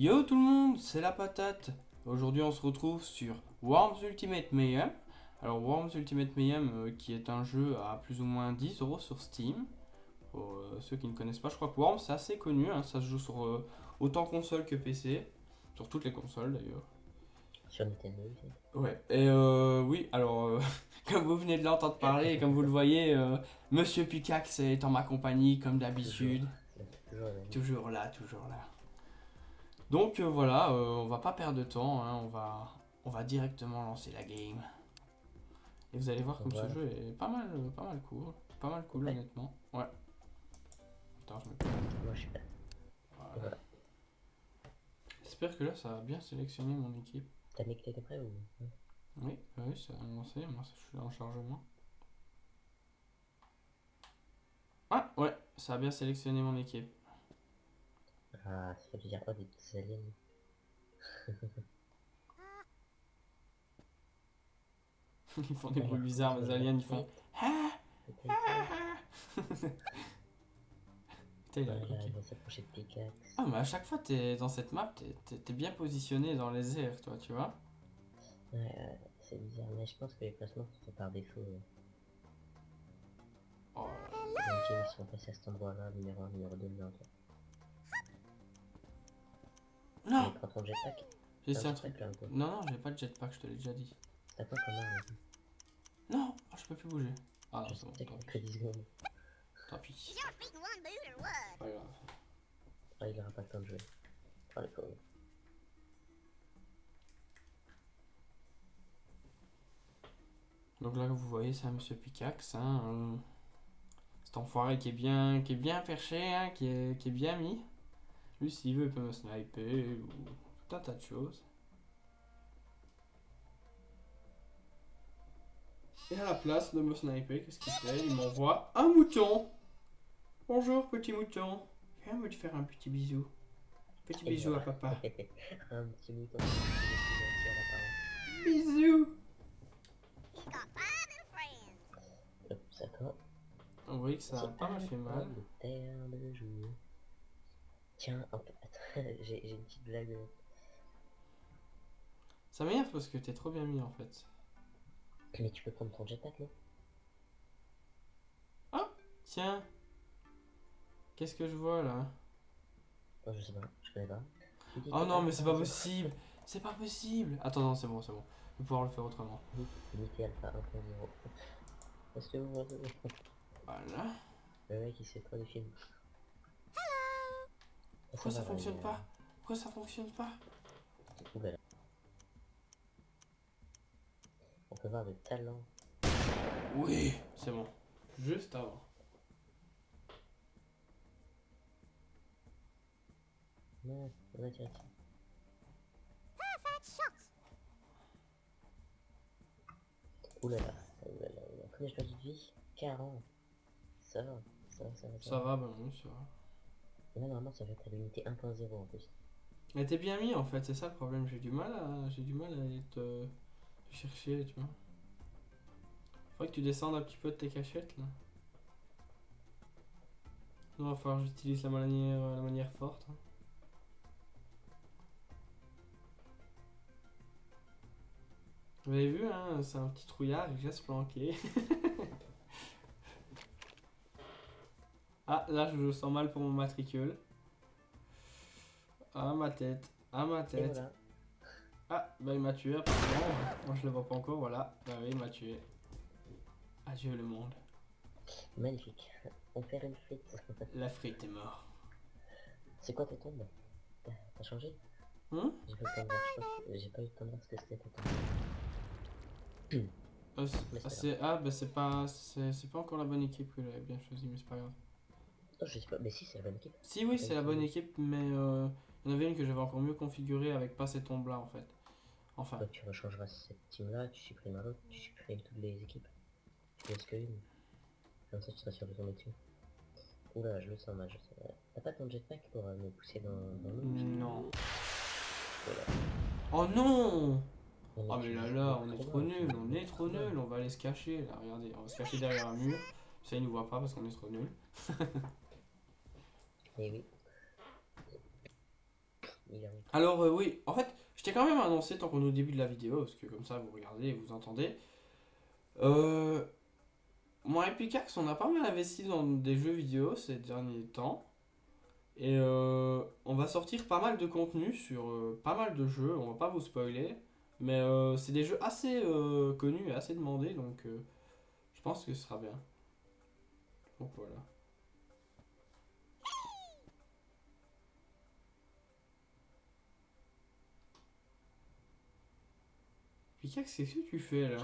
Yo tout le monde, c'est la patate. Aujourd'hui on se retrouve sur Worms Ultimate Mayhem. Alors Worms Ultimate Mayhem qui est un jeu à plus ou moins 10 € sur Steam. Pour ceux qui ne connaissent pas, je crois que Worms c'est assez connu, hein, ça se joue sur autant console que PC. Sur toutes les consoles d'ailleurs. Sur Nintendo aussi. Ouais, et oui, alors comme vous venez de l'entendre parler et comme vous le voyez, Monsieur Picax est en ma compagnie comme d'habitude. Toujours la même. Toujours là, toujours là. Donc voilà, on va pas perdre de temps, hein, on va directement lancer la game. Et vous allez voir comme ce Voilà. jeu est pas mal cool Ouais. honnêtement. Ouais. Attends, je me... Moi je suis pas. Voilà. Voilà. J'espère que là ça va bien sélectionner mon équipe. T'as mis clic après ou. Oui, oui, ça a lancé, moi je suis en chargement. Ah ouais, ça a bien sélectionné mon équipe. Ah, ça veut dire quoi des petits aliens? Ils font des bruits Regarde, bizarres, les aliens ils font. Ah. Putain, il a- Voilà, ok. il va s'approcher de Pickaxe. Ah mais à chaque fois t'es dans cette map, t'es bien positionné dans les airs, toi, tu vois. Ouais, c'est bizarre, mais je pense que les placements sont par défaut. Oh, Les teams ils sont passés à cet endroit-là, numéro 1, numéro 2, numéro 3. non. Mais prends ton jetpack. J'ai T'as essayé un un truc. jetpack là ou quoi? Non, non, j'ai pas de jetpack, je te l'ai déjà dit. T'as quoi comme arme? Non, oh, je peux plus bouger. Ah non, Je c'est bon, sais tant que pis. 10 secondes. Tant pis. Pas grave. Ah, il aura pas le temps de jouer. Oh le pauvre. Donc là, vous voyez, c'est un monsieur Picaxe. Hein, cet enfoiré qui est bien perché, hein, qui est bien mis. Lui, s'il veut, il peut me sniper ou tout un tas de choses. Et à la place de me sniper, qu'est-ce qu'il fait? Il m'envoie un mouton. Bonjour, petit mouton. Viens me te faire un petit bisou. Petit Et bisou à voilà. papa. Un petit mouton. Gentil à l'apparence. Bisous. Hop, ça quand. On voit que ça a pas mal fait mal. De terre de jour. Tiens, attends, j'ai une petite blague. Ça m'énerve parce que t'es trop bien mis en fait. Mais tu peux prendre ton jetpack, non? Tiens, qu'est-ce que je vois là? Oh, je sais pas, je connais pas. Oh non, mais c'est pas possible! C'est pas possible! Attends, non, c'est bon, c'est bon. Je vais pouvoir le faire autrement. Unité Alpha 1.0. Est-ce que vous voyez? Voilà. Le mec il sait pas des films. Pourquoi ça fonctionne pas? Pourquoi ça fonctionne pas? Oulala. On peut voir le talent. Oui, c'est bon. Juste avant. Non, on a tiré. Oulala, oulala, oulala. Combien je perds de vie? 40. Ça va, ça va, ça va. Ça va, ben oui, ça va. Et là, normalement, ça va être à l'unité 1.0 en plus. Elle était bien mis en fait, c'est ça le problème. J'ai du mal à aller te chercher, tu vois. Faudrait que tu descendes un petit peu de tes cachettes là. Non, il va falloir que j'utilise la manière forte. Hein. Vous avez vu, hein, c'est un petit trouillard, il reste planqué. Ah, là, je le sens mal pour mon matricule. Ah, ma tête. Ah, ma Et tête. voilà. Ah, bah il m'a tué apparemment. Moi, je le vois pas encore, voilà. Bah oui, il m'a tué. Adieu le monde. Magnifique. On perd une frite. La frite est morte. C'est quoi tes tombes? T'as changé? Hein? J'ai pas eu le temps de voir, je crois que j'ai pas eu le temps de voir ce que c'était tes tombes. Mais c'est pas grave. Bah c'est pas encore la bonne équipe que j'avais bien choisi, mais c'est pas grave. Oh, je sais pas, mais si, c'est la bonne équipe. Si oui, c'est la bonne équipe, mais il y en avait une que j'avais encore mieux configurée avec pas ces tombes là en fait. Enfin. Donc tu rechangeras cette team là, tu supprimeras l'autre, tu supprimes toutes les équipes. Tu laisses que une. Comme ça tu seras sûr de tomber dessus. Oula, je le sens mal, je sais. T'as pas ton jetpack pour me pousser dans l'eau? Non. Voilà. Oh non! Non, Ah mais là, on est trop mal, nul, on est trop nul, on va aller se cacher là, regardez, on va se cacher derrière un mur. Ça il nous voit pas parce qu'on est trop nul. Eh oui. Il arrive. Alors oui, en fait, je t'ai quand même annoncé tant qu'on est au début de la vidéo, parce que comme ça vous regardez et vous entendez. Euh, Moi et Pickaxe, on a pas mal investi dans des jeux vidéo ces derniers temps. Et on va sortir pas mal de contenu sur pas mal de jeux, on va pas vous spoiler. Mais c'est des jeux assez connus et assez demandés, donc je pense que ce sera bien. Donc voilà. Pickaxe, qu'est-ce que tu fais là?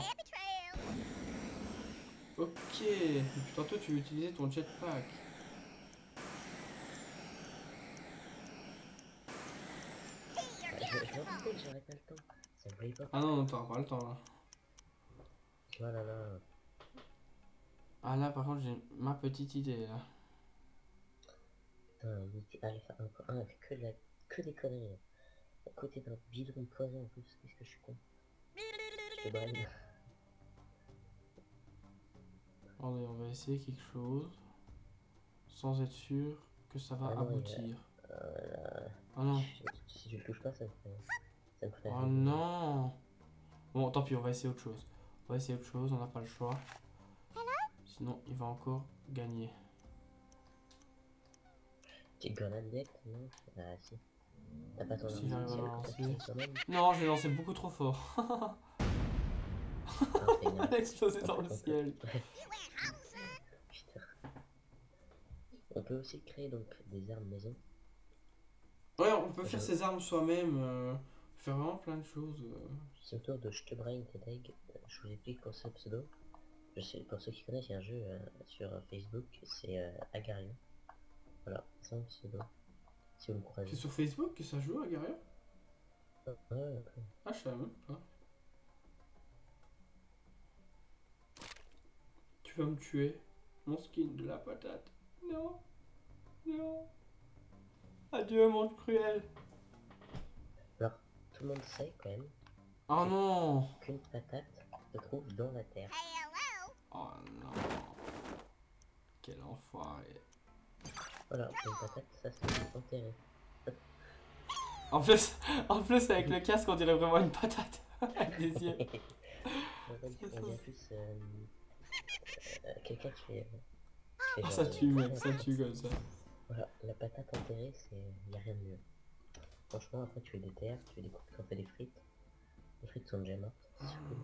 Ok, depuis tantôt tu veux utiliser ton jetpack. Je me rappelle, j'aurais pas le temps. Ça me voulait pas. Ah non, t'auras pas le temps là. Oh là là. Ah là par contre j'ai ma petite idée là. Putain, il était Alpha 1.1 avec que des conneries. À côté d'un bidon de poison en plus, qu'est-ce que je suis con. Je te brain. Attendez, on va essayer quelque chose sans être sûr que ça va Ah non, aboutir. là, Ah non. si je le touche pas, ça me ferait Oh rêver. non. Bon, tant pis, on va essayer autre chose. On va essayer autre chose, on n'a pas le choix. Sinon, il va encore gagner. Petite grenade deck, non? Ah si. T'as pas ton arme Si j'arrive à spéciale la quand lancer. t'appuies sur même? Non, j'ai lancé beaucoup trop fort. Ah, feignant. Elle a explosé dans le ciel. Putain. On peut aussi créer donc des armes maison. Ouais, on peut faire ses armes soi-même. Faire vraiment plein de choses. C'est autour de Je te brain Tedeg. Je vous explique pour ce pseudo. Je sais, pour ceux qui connaissent, il y a un jeu sur Facebook, c'est Agarion. Voilà, c'est un pseudo. Si vous me C'est croisez. sur Facebook que ça joue à Garia? Ouais, Ah, je savais même pas. Tu vas me tuer. Mon skin de la patate. Non. Non. Adieu, monde cruel. alors, tout le monde sait quand même Oh non. qu'une patate se trouve dans la terre. Oh non. Quel enfoiré. Voilà, une patate, ça se trouve enterré. En plus, en plus avec le casque, on dirait vraiment une patate. Avec des yeux. On dirait plus quelqu'un qui fait Ah, genre ça tue, mec, la ça patate. tue comme ça. Voilà, la patate enterrée, y a rien de mieux. Franchement, après tu fais des terres, tu fais des coupes, tu en fais des frites. Les frites sont déjà mortes, c'est cool.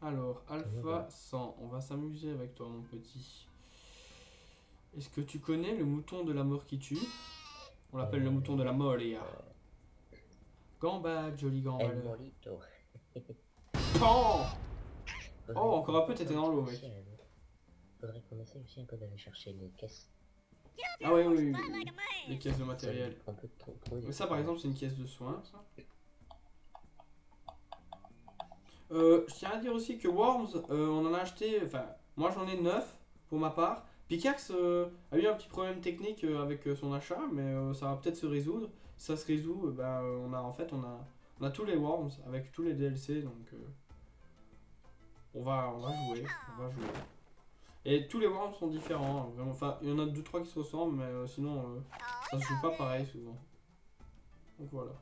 Alors, Alpha 100, on va s'amuser avec toi, mon petit. Est-ce que tu connais le mouton de la mort qui tue? On l'appelle le mouton de la moria. Gamba, joli El gamba. Morito. Oh, Faudrait encore un peu, t'étais dans l'eau, mec. Faudrait qu'on essaye aussi un peu d'aller chercher les caisses. Ah oui, oui, oui. Les caisses de matériel. On peut trouver. Mais ça, par exemple, c'est une caisse de soins, ça. Je tiens à dire aussi que Worms, on en a acheté, enfin, moi j'en ai 9 pour ma part. Pickaxe a eu un petit problème technique avec son achat, mais ça va peut-être se résoudre. Si ça se résout, on a en fait on a tous les Worms avec tous les DLC, donc on va jouer, on va jouer. Et tous les Worms sont différents, hein, vraiment. Enfin, il y en a 2-3 qui se ressemblent, mais sinon ça se joue pas pareil souvent. Donc voilà.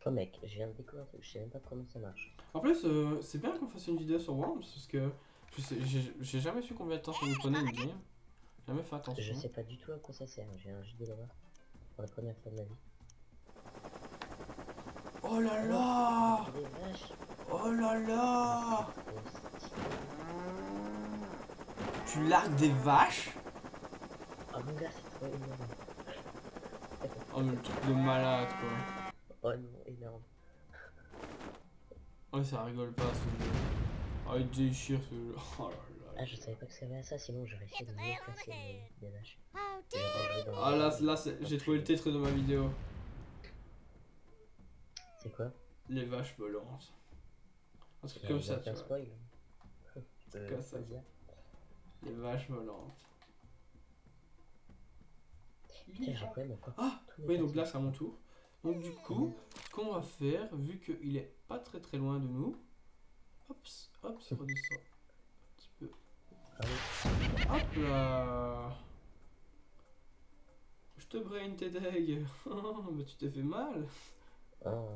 Oh mec, je viens de découvrir un truc, je sais même pas comment ça marche. En plus, c'est bien qu'on fasse une vidéo sur Worms parce que j'ai jamais su combien de temps ça nous prenait une game. Jamais fait attention. Je sais pas du tout à quoi ça sert, j'ai un jeu de là-bas pour la première fois de ma vie. Oh là là! Des vaches. Oh là là! Trop stylé. Tu largues des vaches? Oh mon gars, c'est trop énorme. Oh mais le truc de malade quoi. Oh non, énorme. Oh ça rigole pas ce jeu. Oh il déchire ce jeu. Oh là là. Ah, je savais pas que ça avait à ça, sinon j'aurais essayé de mieux classer des vaches. Ah là j'ai trouvé le titre de ma vidéo. C'est quoi? Les vaches volantes. Un truc Il comme y a ça tu aucun vois. spoil. Je peux Comme pas ça. le dire. Les vaches volantes. Putain, j'ai quand même encore. Ah oui donc là c'est à mon tour. Donc du coup, ce qu'on va faire, vu qu'il est pas très loin de nous, hop, hop, ça redescend. Ah oui. Hop là. Je te brain tes deg. Mais tu t'es fait mal. Oh,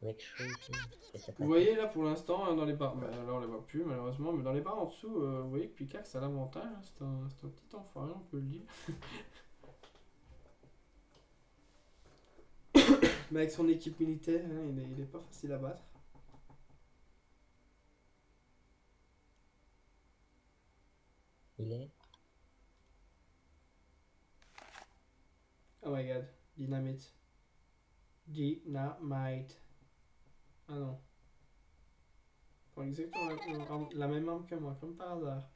mec chaud ici. Et ça Vous patate. voyez là pour l'instant dans les barres, bah, alors on les voit plus malheureusement, mais dans les barres en dessous, vous voyez que Pickaxe a l'avantage, hein, c'est un petit enfoiré, on peut le dire. Mais avec son équipe militaire, hein, il est pas facile à battre. Il est. Oh my god, dynamite. Dynamite. Ah non. Pas exactement la même arme que moi, comme par hasard.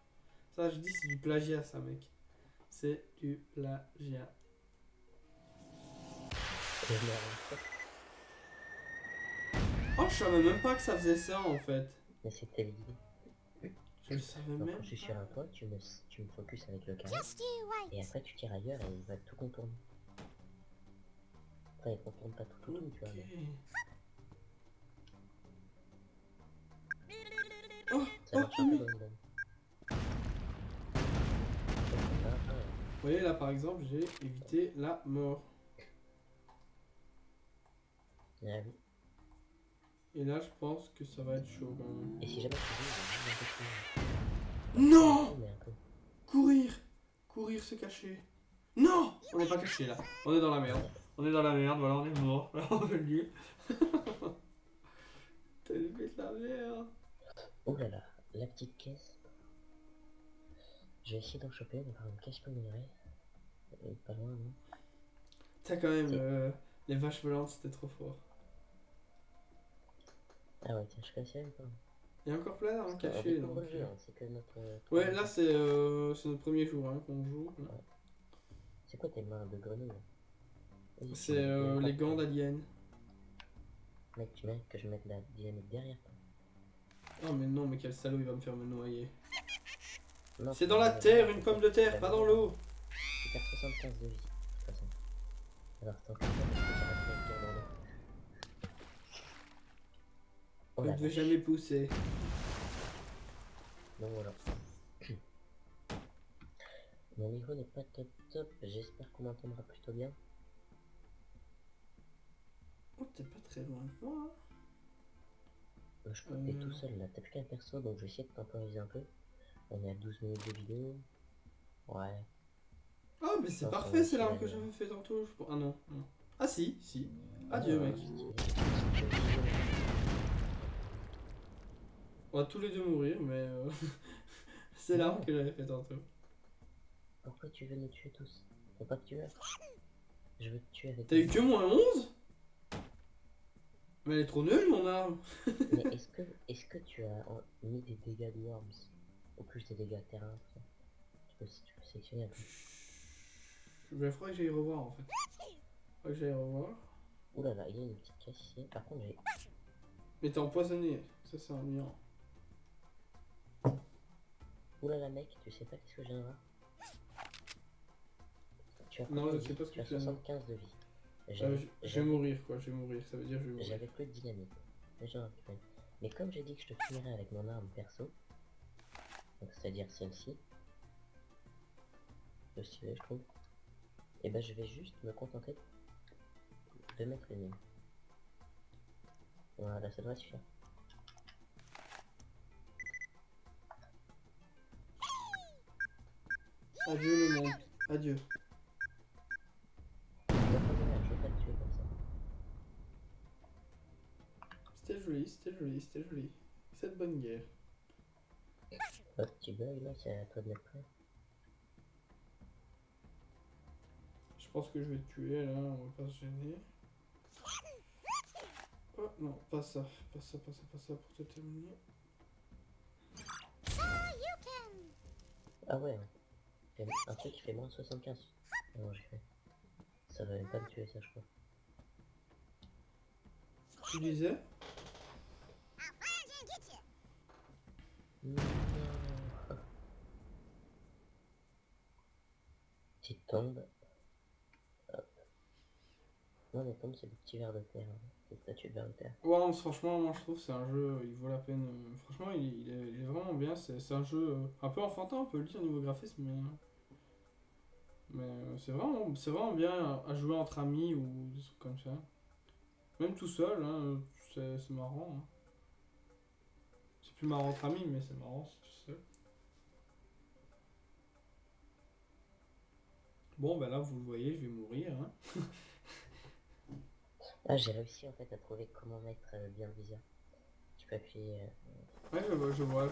Ça, je dis, c'est du plagiat, ça, mec. C'est du plagiat. Et je l'ai avancé. Oh, je savais même pas que ça faisait ça, en fait. Mais c'était l'idée. Je le savais Donc même quand je suis sur un toit, tu me focus avec le carré. Just you wait. Et après tu tires ailleurs et il va tout contourner. Enfin il contourne pas tout, tu vois. Ok. Mais Oh, ça marche un peu dans le domaine. Vous voyez, là, par exemple, j'ai évité la mort. Ah oui. Et là, je pense que ça va être chaud, quand même. Et si jamais tu veux, il y a juste un peu Non! mais un peu. Courir! Courir, se cacher. Non! On n'est pas caché, là. On est dans la merde. On est dans la merde, voilà, on est mort. Là, on veut le dire. T'as fait de la merde. Oh là là, la petite caisse. Je vais essayer d'en choper, mais par une cache pas minerai. Pas loin, non. T'as quand même les vaches volantes, c'était trop fort. Ah ouais, tiens, je connaissais même pas. Il y a encore plein d'armes On cachées. découvre Donc, le jeu, hein, c'est que notre... ouais, là, c'est notre premier jour hein, qu'on joue. C'est quoi tes mains de grenouille? Vas-y, C'est tu mets les encore- gants d'alien. Mec, tu mets que je mette la dynamite derrière toi. Oh, mais non, mais quel salaud, il va me faire me noyer. Non, C'est tu dans mets la terre, une pomme de terre, la pas dans l'eau. Tu perds 75 de vie, de toute façon. Alors, tant que ça, parce que ça reste avec toi dans l'eau. Oh Je la ne vais vache. jamais pousser. Donc voilà. Mon niveau n'est pas top top, j'espère qu'on m'entendra plutôt bien. Oh, t'es pas très loin de moi. Je crois que t'es tout seul là, t'as plus qu'un perso donc je vais essayer de temporiser un peu. On est à 12 minutes de vidéo. Ouais. Oh, mais c'est Non, parfait, c'est c'est l'arme que vrai. j'avais fait tantôt. Ah non, non. Ah si, si. Adieu, mec. On va tous les deux mourir, mais c'est l'arme que j'avais fait tantôt. Pourquoi tu veux nous tuer tous? Faut pas te tuer. Je veux te tuer avec... T'as eu que moins 11? Mais elle est trop nulle, mon arme. Mais est-ce que tu as mis des dégâts de worms? Au plus des dégâts de terrain, tout ça. Tu peux sélectionner un peu. Il faudrait que j'aille revoir en fait. Faudrait que j'aille revoir. Ouh là là, il y a une petite caisse ici. Par contre, j'ai... Mais t'es empoisonné, ça c'est ennuyant. Ouh là là, mec, tu sais pas qu'est-ce que je viens de voir? Tu as Non, combien je de sais vie? pas ce Tu que as tu as. 75 de vie. Je vais mourir quoi, je vais mourir, ça veut dire je vais mourir. J'avais plus de dynamite. Mais j'en récupère. Mais comme j'ai dit que je te finirais avec mon arme perso, donc c'est-à-dire celle-ci, le stylet je trouve, et ben je vais juste me contenter de mettre une mine. Voilà, ça devrait suffire. Adieu le monde, adieu. Je vais pas te tuer comme ça. C'était joli, c'était joli, c'était joli. Cette bonne guerre. Hop, petit bug là, c'est à toi de mettre prêt. Je pense que je vais te tuer là, on va pas se gêner. Oh non, pas ça, pas ça, pas ça, pas ça pour te terminer. So you can. Ah ouais, hein. Un truc qui fait moins de 75. Non, j'ai fait. Ça va même pas me tuer ça, je crois. Tu disais? I'll find you and get you. Non. Petite tombe. Hop. Non, les tombes, c'est des petits vers de terre. Hein. Des statues de vers de terre. Worms, franchement, moi je trouve que c'est un jeu, il vaut la peine. Franchement, il est vraiment vraiment bien. C'est un jeu un peu enfantin, on peut le dire niveau graphisme, mais c'est vraiment bien à jouer entre amis ou des trucs comme ça. Même tout seul, hein, c'est marrant. Hein. C'est plus marrant entre amis, mais c'est marrant c'est tout seul. Bon, ben là, vous le voyez, je vais mourir. Hein. Ah, j'ai réussi en fait à trouver comment mettre bien le viseur. Tu peux appuyer. Ouais, je vois.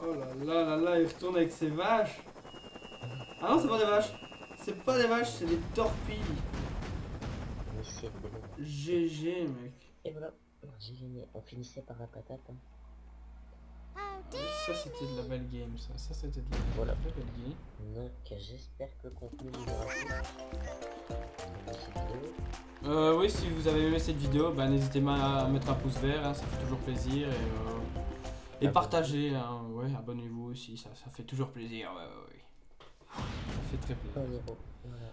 Oh là, il retourne avec ses vaches. Ah non, c'est pas des vaches. C'est pas des vaches, c'est des torpilles. Missile de l'eau. GG, mec. Et voilà, j'ai gagné. On finissait par la patate. Hein. Oh, dear. Ça, c'était de la belle game, ça. Ça, c'était de la Voilà. vraie belle game. Donc j'espère que le contenu vous aura plu. De cette vidéo. Oui, si vous avez aimé cette vidéo, bah, n'hésitez pas à mettre un pouce vert, hein, ça fait toujours plaisir. Et partagez, hein, ouais, abonnez-vous aussi, ça fait toujours plaisir. Ouais. Ça fait très plaisir. Un héros. Voilà.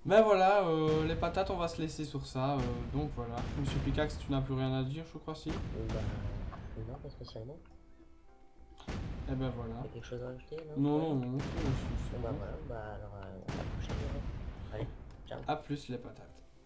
Ben voilà, les patates, on va se laisser sur ça. Donc voilà. Monsieur Picax, tu n'as plus rien à dire, je crois, si. Bah, non, pas spécialement. Et ben voilà. T'as quelque chose à rajouter, non? Non. Bon, bah voilà, bah alors à la prochaine. Allez, ciao. A plus les patates.